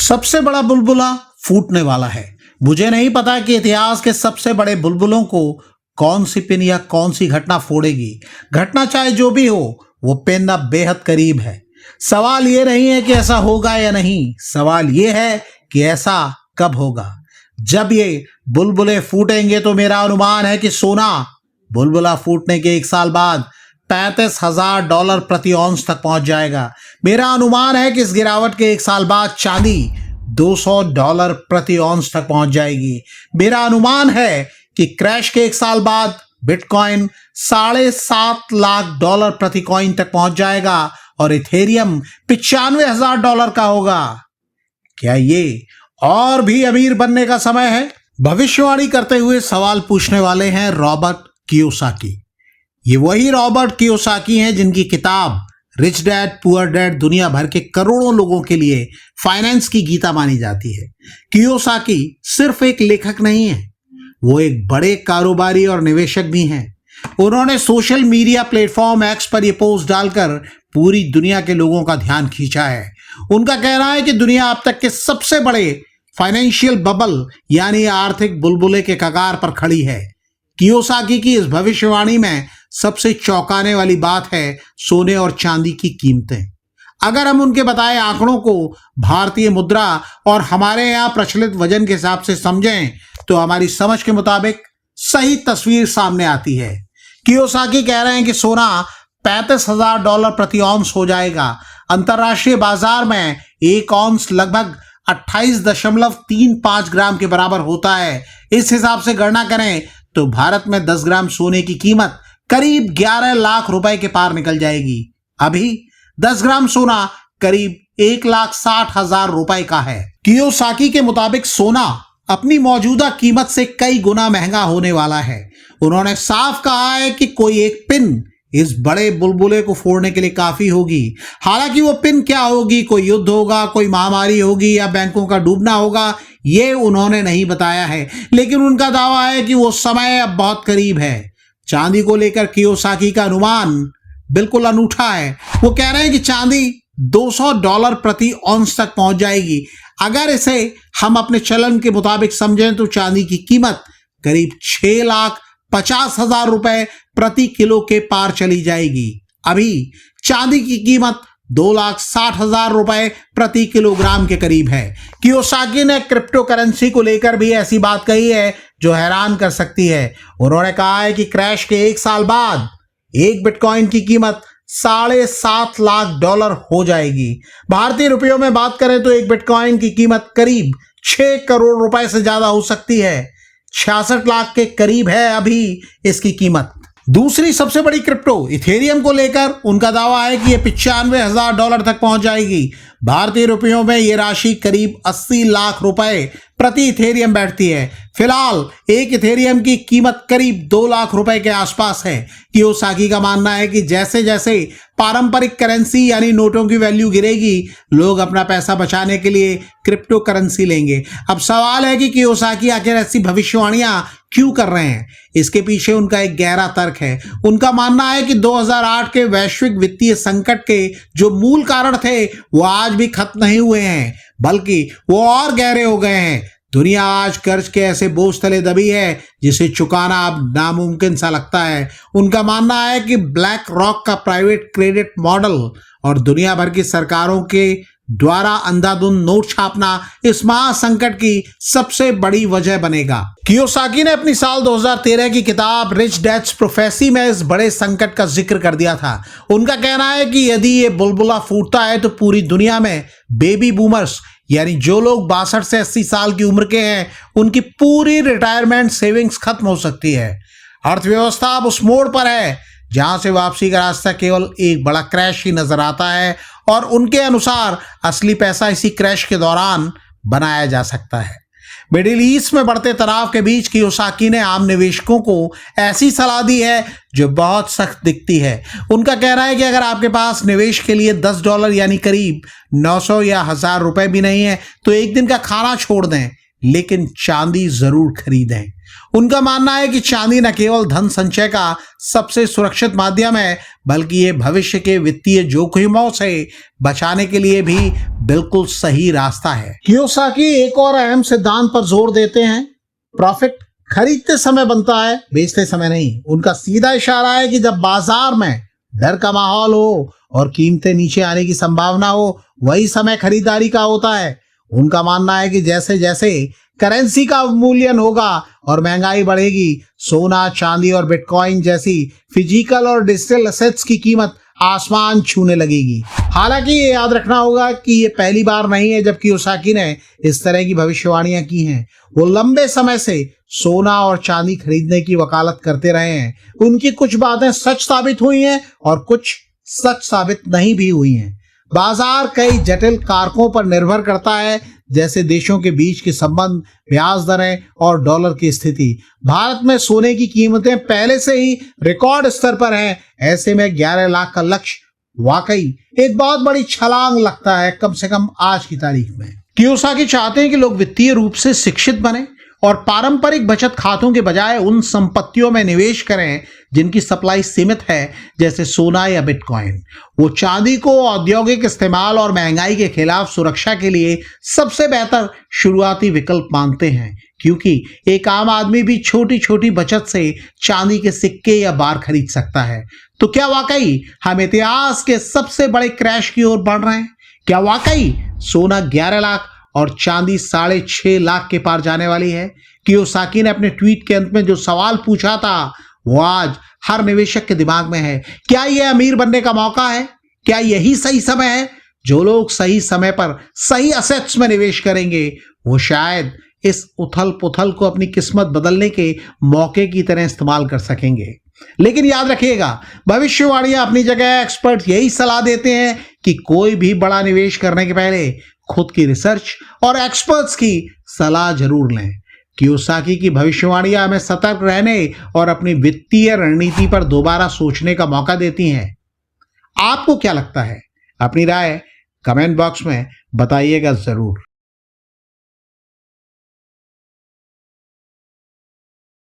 सबसे बड़ा बुलबुला फूटने वाला है। मुझे नहीं पता कि इतिहास के सबसे बड़े बुलबुलों को कौन सी पिन या कौन सी घटना फोड़ेगी। घटना चाहे जो भी हो, वो पिन अब बेहद करीब है। सवाल ये नहीं है कि ऐसा होगा या नहीं, सवाल ये है कि ऐसा कब होगा। जब ये बुलबुले फूटेंगे तो मेरा अनुमान है कि सोना बुलबुला फूटने के 1 साल बाद $35,000 प्रति औंस तक पहुंच जाएगा। मेरा अनुमान है कि इस गिरावट के 1 साल बाद चांदी $200 प्रति औंस तक पहुंच जाएगी। मेरा अनुमान है कि क्रैश के 1 साल बाद बिटकॉइन $7.5 लाख प्रति कॉइन तक पहुंच जाएगा और इथेरियम $95,000 का होगा। क्या ये और भी अमीर बनने का समय है? भविष्यवाणी करते हुए सवाल पूछने वाले हैं रॉबर्ट कियोसाकी। ये वही रॉबर्ट कियोसाकी हैं जिनकी किताब रिच डैड पुअर डैड दुनिया भर के करोड़ों लोगों के लिए फाइनेंस की गीता मानी जाती है। कियोसाकी सिर्फ एक लेखक नहीं है, वो एक बड़े कारोबारी और निवेशक भी हैं। उन्होंने सोशल मीडिया प्लेटफॉर्म एक्स पर यह पोस्ट डालकर पूरी दुनिया के लोगों का ध्यान खींचा है। उनका कहना है कि दुनिया अब तक के सबसे बड़े फाइनेंशियल बबल यानी आर्थिक बुलबुले के कगार पर खड़ी है। कियोसाकी की इस भविष्यवाणी में सबसे चौंकाने वाली बात है सोने और चांदी की कीमतें। अगर हम उनके बताए आंकड़ों को भारतीय मुद्रा और हमारे यहाँ प्रचलित वजन के हिसाब से समझें तो हमारी समझ के मुताबिक सही तस्वीर सामने आती है। कियोसाकी कह रहे हैं कि सोना $35,000 प्रति औंस हो जाएगा। अंतर्राष्ट्रीय बाजार में एक औंस लगभग 28.35 ग्राम के बराबर होता है। इस हिसाब से गणना करें तो भारत में 10 ग्राम सोने की कीमत करीब 11 लाख रुपए के पार निकल जाएगी। अभी 10 ग्राम सोना करीब 1,60,000 रुपए का है। कियोसाकी के मुताबिक सोना अपनी मौजूदा कीमत से कई गुना महंगा होने वाला है। उन्होंने साफ कहा है कि कोई एक पिन इस बड़े बुलबुले को फोड़ने के लिए काफी होगी। हालांकि वो पिन क्या होगी, कोई युद्ध होगा, कोई महामारी होगी या बैंकों का डूबना होगा, ये उन्होंने नहीं बताया है। लेकिन उनका दावा है कि वो समय अब बहुत करीब है। चांदी को लेकर कियोसाकी का अनुमान बिल्कुल अनूठा है। वो कह रहे हैं कि चांदी $200 प्रति औंस तक पहुंच जाएगी। अगर इसे हम अपने चलन के मुताबिक समझें तो चांदी की कीमत करीब $6,50,000 रुपए प्रति किलो के पार चली जाएगी। अभी चांदी की कीमत $2,60,000 रुपए प्रति किलोग्राम के करीब है। कियोसाकी ने क्रिप्टो करेंसी को लेकर भी ऐसी बात कही है जो हैरान कर सकती है। उन्होंने कहा है कि क्रैश के 1 साल बाद एक बिटकॉइन की कीमत $7.5 लाख हो जाएगी। भारतीय रुपयों में बात करें तो एक बिटकॉइन की कीमत करीब 6 करोड़ रुपए से ज्यादा हो सकती है। 66 लाख के करीब है अभी इसकी कीमत। दूसरी सबसे बड़ी क्रिप्टो इथेरियम को लेकर उनका दावा है कि यह $95,000 तक पहुंच जाएगी। भारतीय रुपयों में यह राशि करीब 80 लाख रुपए प्रति इथेरियम बैठती है। फिलहाल एक इथेरियम की कीमत करीब 2 लाख रुपए के आसपास है। कियोसाकी का मानना है कि जैसे जैसे पारंपरिक करेंसी यानी नोटों की वैल्यू गिरेगी, लोग अपना पैसा बचाने के लिए क्रिप्टो करेंसी लेंगे। अब सवाल है कि कियोसाकी आखिर ऐसी भविष्यवाणियां क्यों कर रहे हैं? इसके पीछे उनका एक गहरा तर्क है। उनका मानना है कि 2008 के वैश्विक वित्तीय संकट के जो मूल कारण थे वो आज भी खत्म नहीं हुए हैं, बल्कि वो और गहरे हो गए हैं। दुनिया आज कर्ज के ऐसे बोझ तले दबी है जिसे चुकाना अब नामुमकिन सा लगता है। उनका मानना है कि ब्लैक रॉक का प्राइवेट क्रेडिट मॉडल और दुनिया भर की सरकारों के द्वारा अंधाधुंध नोट छापना इस महासंकट की सबसे बड़ी वजह बनेगा। कियोसाकी ने अपनी साल 2013 की किताब रिच डैड्स प्रोफेसी में इस बड़े संकट का जिक्र कर दिया था। उनका कहना है कि यदि ये बुलबुला फूटता है तो पूरी दुनिया में बेबी बूमर्स यानी जो लोग 62 से 80 साल की उम्र के हैं, उनकी पूरी रिटायरमेंट सेविंग्स खत्म हो सकती है। अर्थव्यवस्था अब उस मोड़ पर है जहां से वापसी का रास्ता केवल एक बड़ा क्रैश ही नजर आता है और उनके अनुसार असली पैसा इसी क्रैश के दौरान बनाया जा सकता है। मिडिल ईस्ट में बढ़ते तनाव के बीच कियोसाकी ने आम निवेशकों को ऐसी सलाह दी है जो बहुत सख्त दिखती है। उनका कहना है कि अगर आपके पास निवेश के लिए $10 यानी करीब 900 या 1000 रुपए भी नहीं है तो एक दिन का खाना छोड़ दें, लेकिन चांदी जरूर खरीदें। उनका मानना है कि चांदी न केवल धन संचय का सबसे सुरक्षित माध्यम है, बल्कि ये भविष्य के वित्तीय जोखिमों से बचाने के लिए भी बिल्कुल सही रास्ता है। कियोसाकी एक और अहम सिद्धांत पर जोर देते हैं, प्रॉफिट खरीदते समय बनता है, बेचते समय नहीं। उनका सीधा इशारा है कि जब बाजार में डर का माहौल हो और कीमतें नीचे आने की संभावना हो, वही समय खरीदारी का होता है। उनका मानना है कि जैसे जैसे करेंसी का अवमूल्यन होगा और महंगाई बढ़ेगी, सोना, चांदी और बिटकॉइन जैसी फिजिकल और डिजिटल एसेट्स की कीमत आसमान छूने लगेगी। हालांकि ये याद रखना होगा कि ये पहली बार नहीं है जब कियोसाकी ने इस तरह की भविष्यवाणियां की हैं। वो लंबे समय से सोना और चांदी खरीदने की वकालत करते रहे हैं। उनकी कुछ बातें सच साबित हुई हैं और कुछ सच साबित नहीं भी हुई हैं। बाजार कई जटिल कारकों पर निर्भर करता है, जैसे देशों के बीच के संबंध, ब्याज दरें और डॉलर की स्थिति। भारत में सोने की कीमतें पहले से ही रिकॉर्ड स्तर पर हैं। ऐसे में 11 लाख का लक्ष्य वाकई एक बहुत बड़ी छलांग लगता है, कम से कम आज की तारीख में। कियोसाकी चाहते हैं कि लोग वित्तीय रूप से शिक्षित बने और पारंपरिक बचत खातों के बजाय उन संपत्तियों में निवेश करें जिनकी सप्लाई सीमित है, जैसे सोना या बिटकॉइन। वो चांदी को औद्योगिक इस्तेमाल और महंगाई के खिलाफ सुरक्षा के लिए सबसे बेहतर शुरुआती विकल्प मानते हैं, क्योंकि एक आम आदमी भी छोटी छोटी बचत से चांदी के सिक्के या बार खरीद सकता है। तो क्या वाकई हम इतिहास के सबसे बड़े क्रैश की ओर बढ़ रहे हैं? क्या वाकई सोना 11 लाख और चांदी 6.5 लाख के पार जाने वाली है? कियोसाकी ने अपने ट्वीट के अंत में जो सवाल पूछा था, वो आज हर निवेशक के दिमाग में है। क्या यह अमीर बनने का मौका है? क्या यही सही समय है? जो लोग सही समय पर सही असेट्स में निवेश करेंगे, वो शायद इस उथल पुथल को अपनी किस्मत बदलने के मौके की तरह इस्तेमाल कर सकेंगे। लेकिन याद रखिएगा, भविष्यवाणियां अपनी जगह, एक्सपर्ट यही सलाह देते हैं कि कोई भी बड़ा निवेश करने के पहले खुद की रिसर्च और एक्सपर्ट्स की सलाह जरूर लें। कियोसाकी की भविष्यवाणियां हमें सतर्क रहने और अपनी वित्तीय रणनीति पर दोबारा सोचने का मौका देती हैं। आपको क्या लगता है? अपनी राय कमेंट बॉक्स में बताइएगा जरूर।